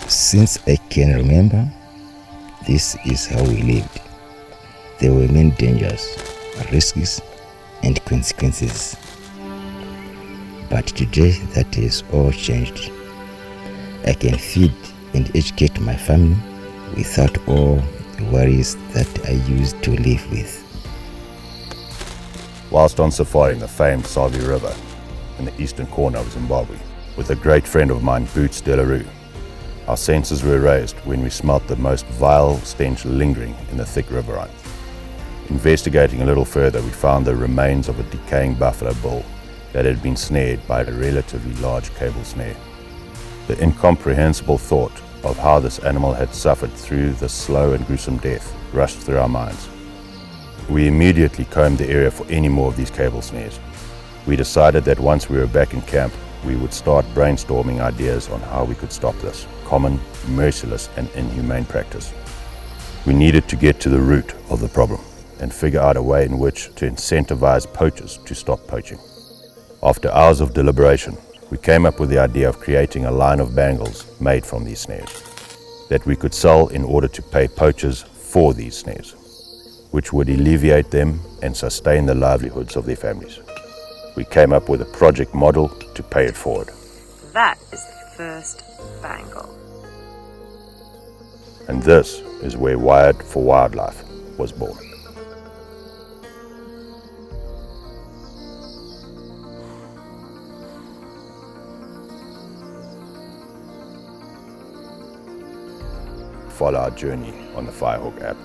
Since I can remember, this is how we lived. There were many dangers, risks, and consequences. But today that is all changed. I can feed and educate my family without all the worries that I used to live with. Whilst on safari in the famed Savi River in the eastern corner of Zimbabwe, with a great friend of mine, Boots Delarue, our senses were raised when we smelt the most vile stench lingering in the thick riverine. Investigating a little further, we found the remains of a decaying buffalo bull that had been snared by a relatively large cable snare. The incomprehensible thought of how this animal had suffered through the slow and gruesome death rushed through our minds. We immediately combed the area for any more of these cable snares. We decided that once we were back in camp, we would start brainstorming ideas on how we could stop this common, merciless, and inhumane practice. We needed to get to the root of the problem and figure out a way in which to incentivize poachers to stop poaching. After hours of deliberation, we came up with the idea of creating a line of bangles made from these snares that we could sell in order to pay poachers for these snares, which would alleviate them and sustain the livelihoods of their families. We came up with a project model to pay it forward. That is the first bangle. And this is where Wired for Wildlife was born. Follow our journey on the Firehawk app.